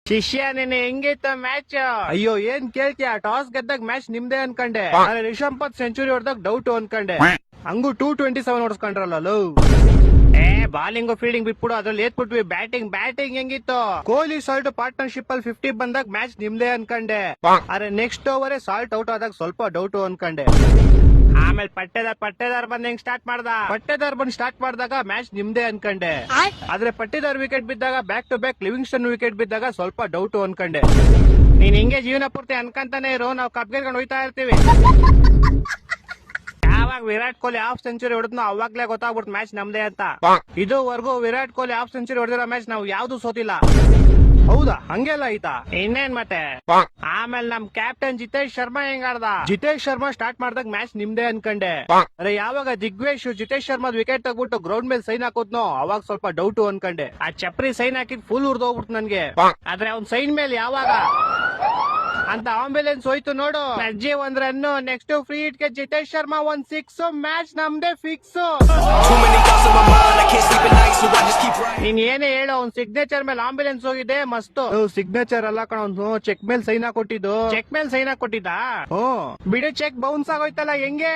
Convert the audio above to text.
ಶಿಷ್ಯ ನೆನೆ ಹೆಂಗಿತ್ತು ಮ್ಯಾಚ್? ಅಯ್ಯೋ ಏನ್ ಕೇಳ್ತೀಯ, ಟಾಸ್ ಗೆದ್ದಾಗ ಮ್ಯಾಚ್ ನಿಮ್ದೇ ಅನ್ಕಂಡೆ. ರಿಷಬ್ ಪಂತ್ ಸೆಂಚುರಿ ಹೊಡೆದಾಗ ಡೌಟ್ ಅನ್ಕಂಡೆ. ಹಂಗು 227 ಹೊಡ್ಸ್ಕೊಂಡ್ರಲ್ಲ. ಬಾಲಿಂಗ್ ಫೀಲ್ಡಿಂಗ್ ಬಿಟ್ಬಿಡು, ಅದ್ರಲ್ಲಿ ಏತ್ಬಿಟ್ವಿ. ಬ್ಯಾಟಿಂಗ್ ಹೆಂಗಿತ್ತು? ಕೊಹ್ಲಿ ಸಾಲ್ಟ್ ಪಾರ್ಟ್ನರ್ಶಿಪ್ ಅಲ್ಲಿ 50 ಬಂದಾಗ ಮ್ಯಾಚ್ ನಿಮ್ದೇ ಅನ್ಕಂಡೆ. ಅರೆ ನೆಕ್ಸ್ಟ್ ಓವರೇ ಸಾಲ್ಟ್ ಔಟ್ ಆದಾಗ ಸ್ವಲ್ಪ ಡೌಟ್ ಅನ್ಕಂಡೆ. ಆಮೇಲೆ ಪಟ್ಟೇದಾರ್ ಬಂದ್ ಹೆಂಗ್ ಸ್ಟಾರ್ಟ್ ಮಾಡಿದಾಗ ಮ್ಯಾಚ್ ನಿಮ್ದೇ ಅನ್ಕಂಡೆ. ಆದ್ರೆ ಪಟ್ಟೇದಾರ್ ವಿಕೆಟ್ ಬಿದ್ದಾಗ back to back Livingstone wicket ಬಿದ್ದಾಗ ಸ್ವಲ್ಪ ಡೌಟ್ ಅನ್ಕಂಡೆ. ನೀನ್ ಹಿಂಗೆ ಜೀವನ ಪೂರ್ತಿ ಅನ್ಕಂತಾನೆ ಇರೋ, ನಾವು ಕಪ್ ಗೆಲ್ಕೊಂಡು ಹೋಯ್ತಾ ಇರ್ತೀವಿ. ಯಾವಾಗ ವಿರಾಟ್ ಕೊಹ್ಲಿ ಹಾಫ್ ಸೆಂಚುರಿ ಹೊಡೆದ್ನೋ ಅವಾಗ್ಲೇ ಗೊತ್ತಾಗ್ಬಿಡ್ತು ಮ್ಯಾಚ್ ನಮ್ದೇ ಅಂತ. ಇದುವರೆಗೂ ವಿರಾಟ್ ಕೊಹ್ಲಿ ಹಾಫ್ ಸೆಂಚುರಿ ಹೊಡೆದಿರೋ ಮ್ಯಾಚ್ ನಾವು ಯಾವ್ದು ಸೋತಿಲ್ಲ. ಹೌದಾ? ಹಂಗೆಲ್ಲ ಆಯ್ತಾ? ಇನ್ನೇನ್ ಮತ್ತೆ. ಆಮೇಲೆ ನಮ್ ಕ್ಯಾಪ್ಟನ್ ಜಿತೇಶ್ ಶರ್ಮಾ ಹೆಂಗ್ ಆಡ್ದ? ಜಿತೇಶ್ ಶರ್ಮಾ ಸ್ಟಾರ್ಟ್ ಮಾಡ್ದಾಗ ಮ್ಯಾಚ್ ನಿಮ್ದೇ ಅನ್ಕಂಡೆ. ಅರೆ ಯಾವಾಗ ದಿಗ್ವೇಶ್ ಜಿತೇಶ್ ಶರ್ಮಾದ್ ವಿಕೆಟ್ ತಗ್ಬಿಟ್ಟು ಗ್ರೌಂಡ್ ಮೇಲೆ ಸೈನ್ ಹಾಕೋದ್ನೋ ಅವಾಗ ಸ್ವಲ್ಪ ಡೌಟ್ ಅನ್ಕಂಡೆ. ಆ ಚಪ್ರಿ ಸೈನ್ ಹಾಕಿದ್ ಫುಲ್ ಉರ್ದೋಗ್ಬಿಡ್ತು ನನ್ಗೆ. ಆದ್ರೆ ಅವ್ನ್ ಸೈನ್ ಮೇಲೆ ಯಾವಾಗ ಅಂತ ಆಂಬ್ಯುಲೆನ್ಸ್ ಹೋಯ್ತು ನೋಡು. ಅಜ್ಜಿ 1 ರನ್, ನೆಕ್ಸ್ಟ್ ಫ್ರೀ ಹಿಟ್ ಗೆ ಜಿತೇಶ್ ಶರ್ಮಾ 1 6, ಮ್ಯಾಚ್ ನಮ್ದೇ ಫಿಕ್ಸ್. ನೀನ್ ಏನೇ ಹೇಳು, ಅವ್ನ್ ಸಿಗ್ನೇಚರ್ ಮೇಲೆ ಆಂಬ್ಯುಲೆನ್ಸ್ ಹೋಗಿದೆ ಮಸ್ತ್. ಸಿಗ್ನೇಚರ್ ಅಲ್ಲ ಕಣ, ಅವ್ನು ಚೆಕ್ ಮೇಲೆ ಸೈನ್ ಹಾಕೊಟ್ಟಿದ್ದು. ಚೆಕ್ ಮೇಲೆ ಸೈನ್ ಹಾಕೊಟ್ಟಿದ್ದ? ಬಿಡು, ಚೆಕ್ ಬೌನ್ಸ್ ಆಗೋಯ್ತಲ್ಲ ಹೆಂಗೆ?